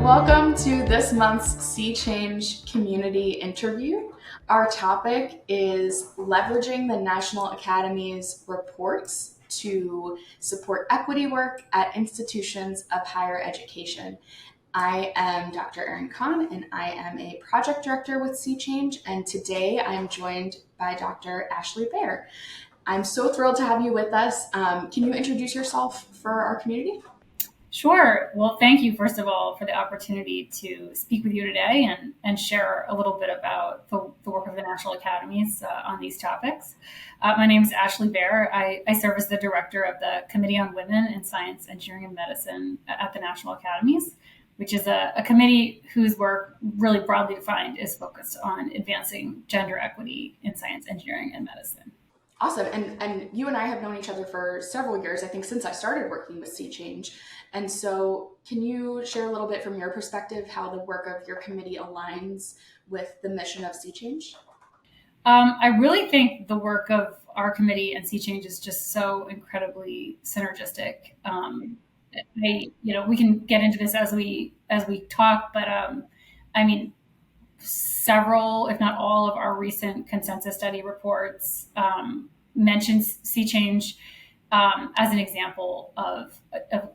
Welcome to this month's Sea Change community interview. Our topic is leveraging the National Academies reports to support equity work at institutions of higher education. I am Dr. Erin Conn, and I am a project director with Sea Change, and today I'm joined by Dr. Ashley Baer. I'm so thrilled to have you with us. Can you introduce yourself for our community? Sure. Well, thank you, first of all, for the opportunity to speak with you today and share a little bit about the work of the National Academies on these topics. My name is Ashley Baer. I serve as the director of the Committee on Women in Science, Engineering, and Medicine at the National Academies, which is a committee whose work, really broadly defined, is focused on advancing gender equity in science, engineering, and medicine. Awesome. And you and I have known each other for several years, I think since I started working with Sea Change. And so can you share a little bit from your perspective how the work of your committee aligns with the mission of Sea Change? I really think the work of our committee and Sea Change is just so incredibly synergistic. We can get into this as we talk, but I mean, several, if not all, of our recent consensus study reports mentions Sea Change as an example of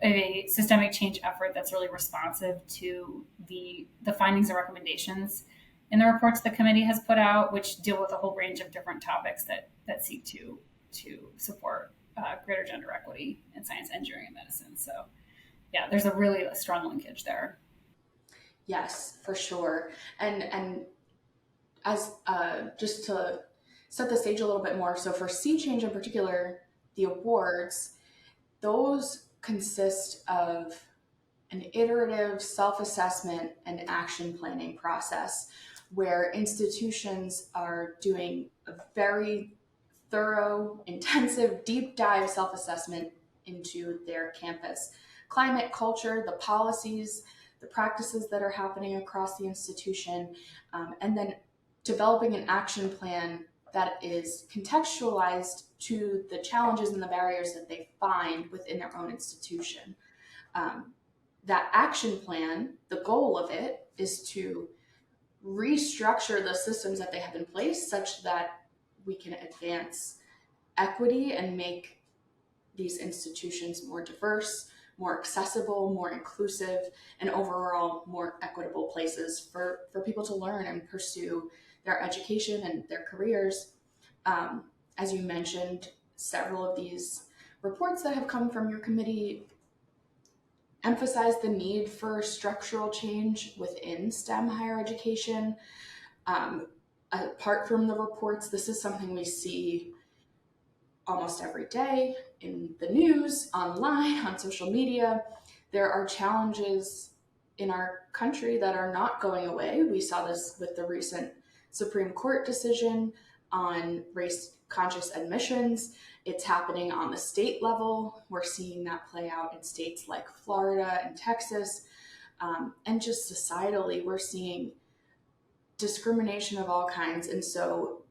a systemic change effort that's really responsive to the findings and recommendations in the reports the committee has put out, which deal with a whole range of different topics that seek to support greater gender equity in science, engineering, and medicine. So, yeah, there's a really strong linkage there. Yes, for sure. And as just to set the stage a little bit more, so for Sea Change in particular, the awards, those consist of an iterative self-assessment and action planning process where institutions are doing a very thorough, intensive, deep dive self-assessment into their campus climate, culture, the policies, the practices that are happening across the institution, and then developing an action plan that is contextualized to the challenges and the barriers that they find within their own institution. Um, that action plan, the goal of it is to restructure the systems that they have in place such that we can advance equity and make these institutions more diverse, more accessible, more inclusive, and overall more equitable places for people to learn and pursue their education and their careers. As you mentioned, several of these reports that have come from your committee emphasize the need for structural change within STEM higher education. Apart from the reports, this is something we see almost every day in the news, online, on social media. There are challenges in our country that are not going away. We saw this with the recent Supreme Court decision on race conscious admissions. It's happening on the state level. We're seeing that play out in states like Florida and Texas. And just societally, we're seeing discrimination of all kinds. And so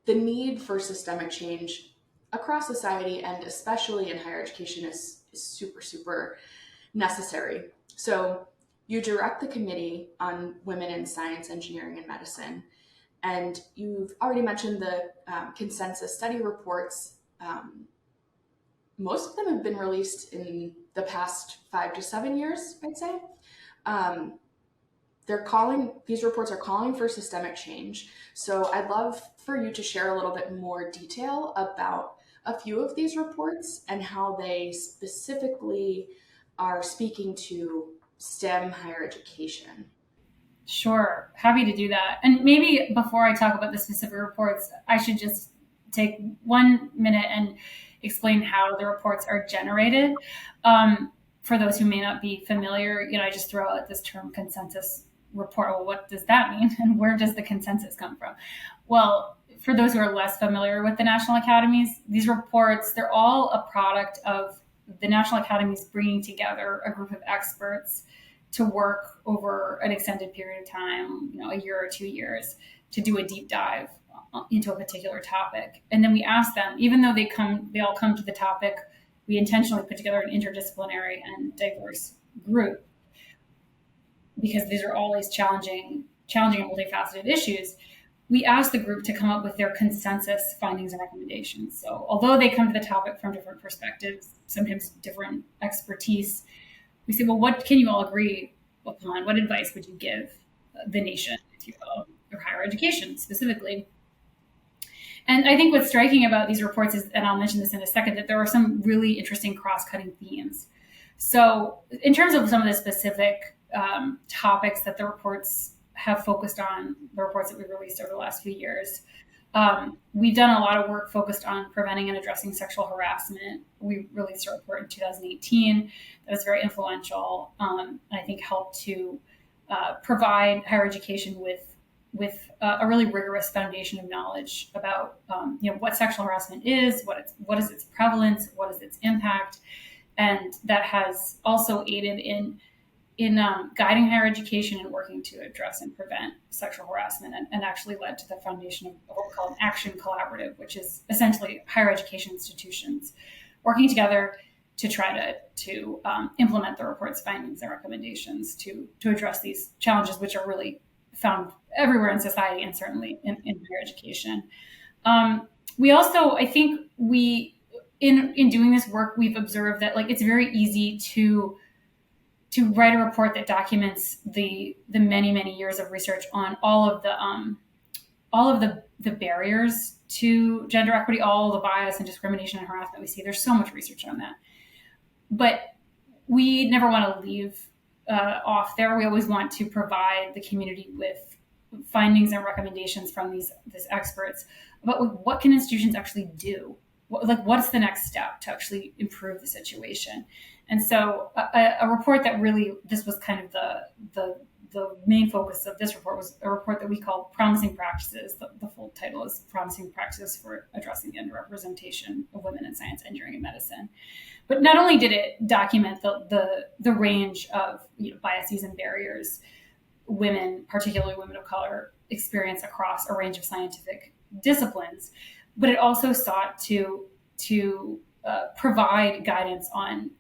the need for systemic change across society and especially in higher education is super, super necessary. So you direct the Committee on Women in Science, Engineering, and Medicine. And you've already mentioned the consensus study reports. Most of them have been released in the past 5 to 7 years, I'd say. Um, these reports are calling for systemic change. So I'd love for you to share a little bit more detail about a few of these reports and how they specifically are speaking to STEM higher education. Sure, happy to do that. And maybe before I talk about the specific reports, I should just take 1 minute and explain how the reports are generated. For those who may not be familiar, I just throw out this term consensus report. Well, what does that mean? And where does the consensus come from? Well, for those who are less familiar with the National Academies, these reports, they're all a product of the National Academies bringing together a group of experts to work over an extended period of time, a year or 2 years, to do a deep dive into a particular topic. And then we ask them, even though they all come to the topic, we intentionally put together an interdisciplinary and diverse group. because these are always challenging and multifaceted issues, we asked the group to come up with their consensus findings and recommendations. So although they come to the topic from different perspectives, sometimes different expertise, we say, well, what can you all agree upon? What advice would you give the nation, if you will, or higher education specifically? And I think what's striking about these reports is, and I'll mention this in a second, that there are some really interesting cross-cutting themes. So in terms of some of the specific topics that the reports have focused on, the reports that we've released over the last few years, we've done a lot of work focused on preventing and addressing sexual harassment. We released a report in 2018 that was very influential. I think helped to provide higher education with a really rigorous foundation of knowledge about what sexual harassment is, what is its prevalence, what is its impact, and that has also aided in guiding higher education and working to address and prevent sexual harassment, and actually led to the foundation of what we call an action collaborative, which is essentially higher education institutions working together to try to implement the report's findings and recommendations to address these challenges, which are really found everywhere in society and certainly in higher education. We also, I think in doing this work, we've observed that it's very easy to write a report that documents the many years of research on all of the barriers to gender equity, all the bias and discrimination and harassment we see. There's so much research on that, but we never want to leave off there. We always want to provide the community with findings and recommendations from these experts about what can institutions actually do. What's the next step to actually improve the situation? And so a report that really, this was kind of the main focus of this report, was a report that we call Promising Practices. The full title is Promising Practices for Addressing the Underrepresentation of Women in Science, Engineering, and Medicine. But not only did it document the range of biases and barriers women, particularly women of color, experience across a range of scientific disciplines, but it also sought to provide guidance on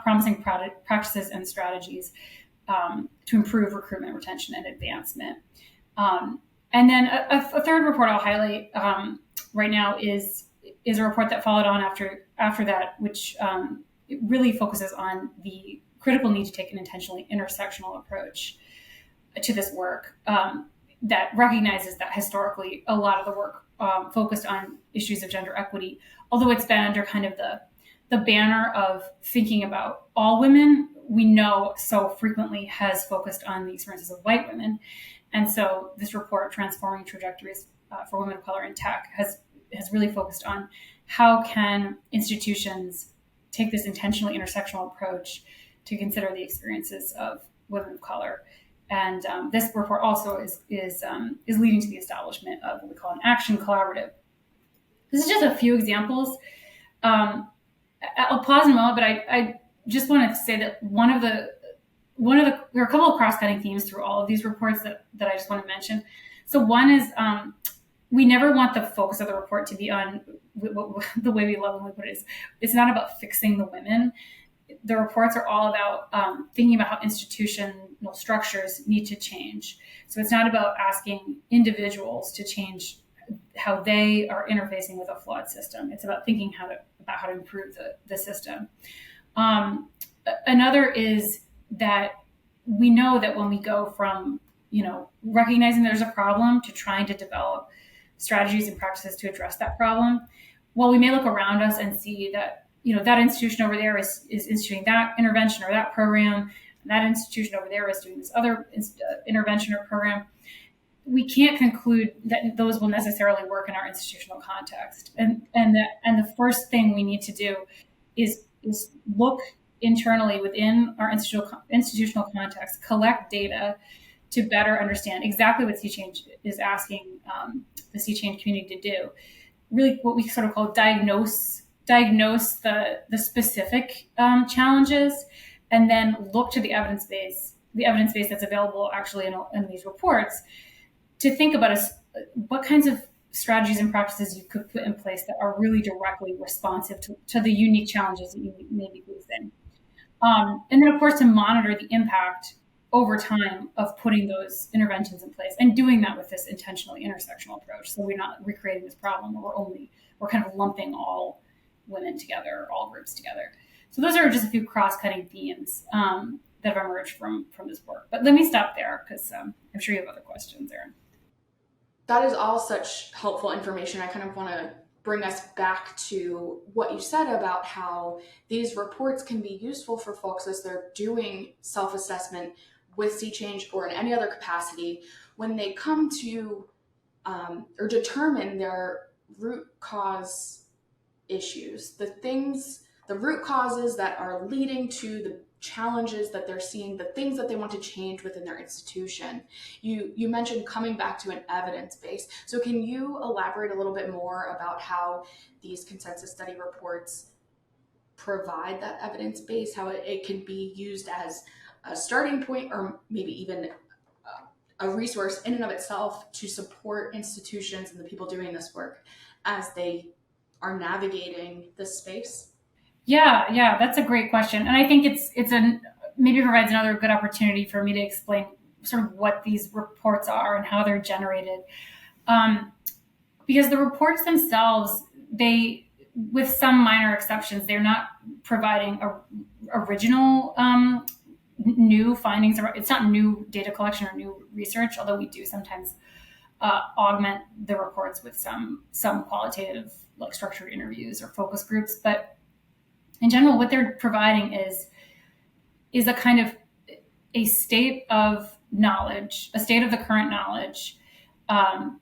promising practices and strategies to improve recruitment, retention, and advancement. And then a third report I'll highlight right now is a report that followed on after that, which it really focuses on the critical need to take an intentionally intersectional approach to this work that recognizes that historically a lot of the work focused on issues of gender equity, although it's been under kind of the banner of thinking about all women, we know so frequently has focused on the experiences of white women. And so this report, Transforming Trajectories for Women of Color in Tech, has really focused on how can institutions take this intentionally intersectional approach to consider the experiences of women of color. And this report also is leading to the establishment of what we call an action collaborative. This is just a few examples. I'll pause in a moment, but I just wanted to say that there are a couple of cross-cutting themes through all of these reports that I just want to mention. So one is we never want the focus of the report to be on the way we lovingly put it is, it's not about fixing the women. The reports are all about thinking about how institutional structures need to change. So it's not about asking individuals to change how they are interfacing with a flawed system. It's about thinking about how to improve the system. Another is that we know that when we go from recognizing there's a problem to trying to develop strategies and practices to address that problem, while we may look around us and see that that institution over there is instituting that intervention or that program, and that institution over there is doing this other intervention or program, we can't conclude that those will necessarily work in our institutional context. And the first thing we need to do is look internally within our institutional context, collect data to better understand exactly what Sea Change is asking the Sea Change community to do. Really, what we sort of call diagnose the specific challenges, and then look to the evidence base that's available actually in these reports to think about what kinds of strategies and practices you could put in place that are really directly responsive to the unique challenges that you may be facing. And then, of course, to monitor the impact over time of putting those interventions in place and doing that with this intentionally intersectional approach. So we're not recreating this problem where we're kind of lumping all women together, all groups together. So those are just a few cross-cutting themes that have emerged from this work. But let me stop there because I'm sure you have other questions, Erin. That is all such helpful information. I kind of want to bring us back to what you said about how these reports can be useful for folks as they're doing self assessment with Sea Change or in any other capacity when they come to or determine their root cause issues, the root causes that are leading to the challenges that they're seeing, the things that they want to change within their institution. You mentioned coming back to an evidence base. So can you elaborate a little bit more about how these consensus study reports provide that evidence base, how it can be used as a starting point or maybe even a resource in and of itself to support institutions and the people doing this work as they are navigating this space? Yeah, that's a great question, and I think it's a maybe provides another good opportunity for me to explain sort of what these reports are and how they're generated. Um, because the reports themselves, they, with some minor exceptions, they're not providing original new findings. It's not new data collection or new research, although we do sometimes augment the reports with some qualitative, like structured interviews or focus groups. But in general, what they're providing is a kind of a state of knowledge, a state of the current knowledge on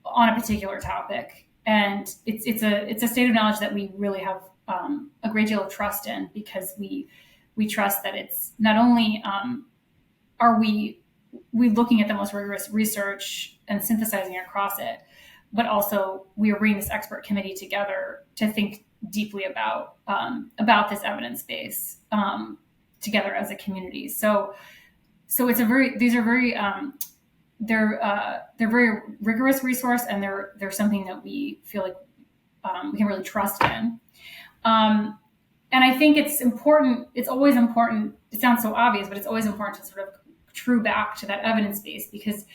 a particular topic, and it's a state of knowledge that we really have a great deal of trust in because we trust that it's not only are we looking at the most rigorous research and synthesizing across it, but also we are bringing this expert committee together to think deeply about this evidence base together as a community. So it's a very these are very they're very rigorous resource, and they're something that we feel like we can really trust in. Um, and I think it's important. It's always important. It sounds so obvious, but it's always important to sort of true back to that evidence base because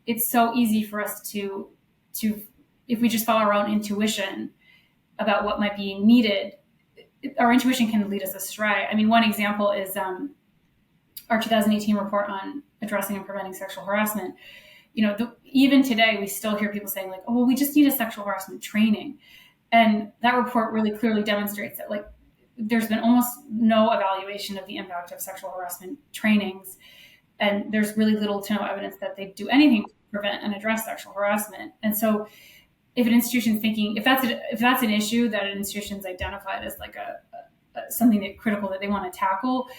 it's so easy for us to if we just follow our own intuition about what might be needed, our intuition can lead us astray. I mean, one example is our 2018 report on addressing and preventing sexual harassment. Even today, we still hear people saying like, "Oh, well, we just need a sexual harassment training," and that report really clearly demonstrates that like there's been almost no evaluation of the impact of sexual harassment trainings, and there's really little to no evidence that they do anything to prevent and address sexual harassment. And so, if an institution's thinking if that's an issue that an institution's identified as like something that critical that they want to tackle,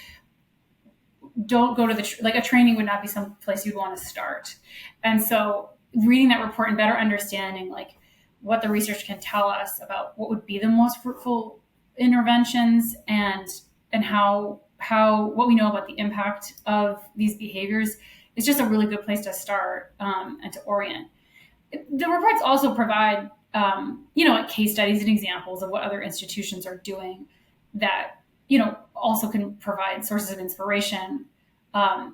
don't go to like a training would not be some place you'd want to start. And so reading that report and better understanding like what the research can tell us about what would be the most fruitful interventions and how what we know about the impact of these behaviors is just a really good place to start and to orient. The reports also provide like case studies and examples of what other institutions are doing that also can provide sources of inspiration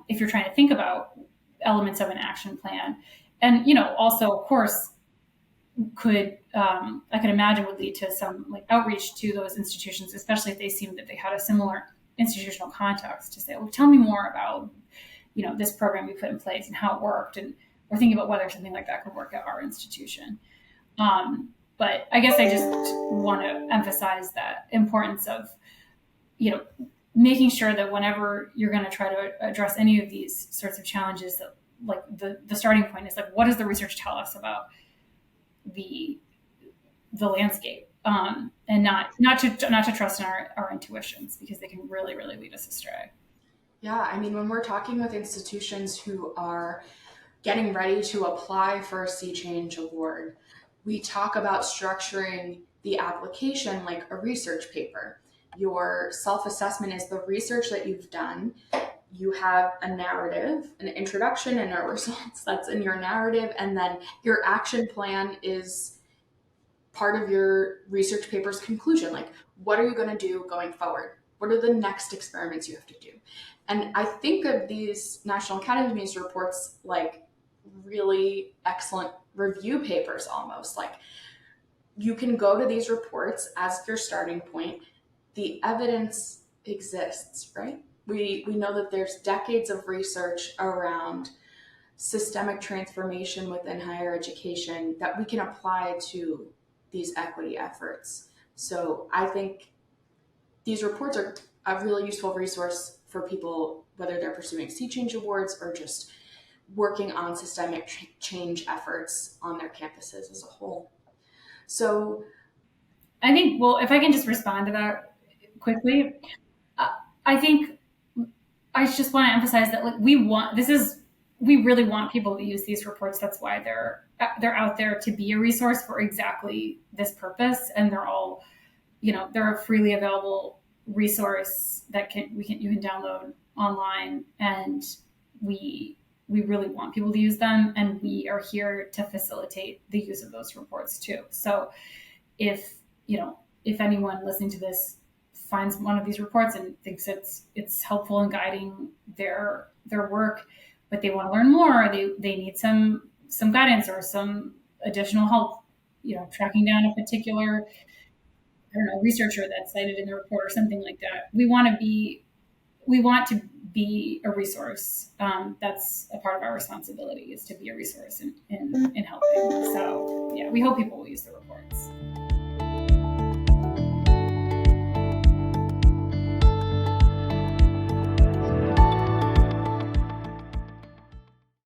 if you're trying to think about elements of an action plan. And also, of course, I could imagine would lead to some like outreach to those institutions, especially if they seemed that they had a similar institutional context to say, well, tell me more about this program we put in place and how it worked, and we're thinking about whether something like that could work at our institution. But I guess I just want to emphasize that importance of making sure that whenever you're going to try to address any of these sorts of challenges, that like the starting point is like, what does the research tell us about the landscape, and not to trust in our intuitions because they can really really lead us astray. Yeah, I mean, when we're talking with institutions who are getting ready to apply for a Sea Change award, we talk about structuring the application like a research paper. Your self assessment is the research that you've done. You have a narrative, an introduction, and a results that's in your narrative. And then your action plan is part of your research paper's conclusion. Like, what are you going to do going forward? What are the next experiments you have to do? And I think of these National Academies reports like really excellent review papers almost. Like you can go to these reports as your starting point. The evidence exists, right? We know that there's decades of research around systemic transformation within higher education that we can apply to these equity efforts. So I think these reports are a really useful resource for people, whether they're pursuing sea change awards or just working on systemic change efforts on their campuses as a whole. So I think, well, if I can just respond to that quickly, uh, I think I just want to emphasize that like we really want people to use these reports. That's why they're out there to be a resource for exactly this purpose, and they're all, they're a freely available resource that you can download online, and we really want people to use them, and we are here to facilitate the use of those reports too. So if if anyone listening to this finds one of these reports and thinks it's helpful in guiding their work, but they want to learn more, they need some guidance or some additional help, tracking down a particular, I don't know, researcher that's cited in the report or something like that. We want to be a resource. That's a part of our responsibility, is to be a resource in helping. So yeah, we hope people will use the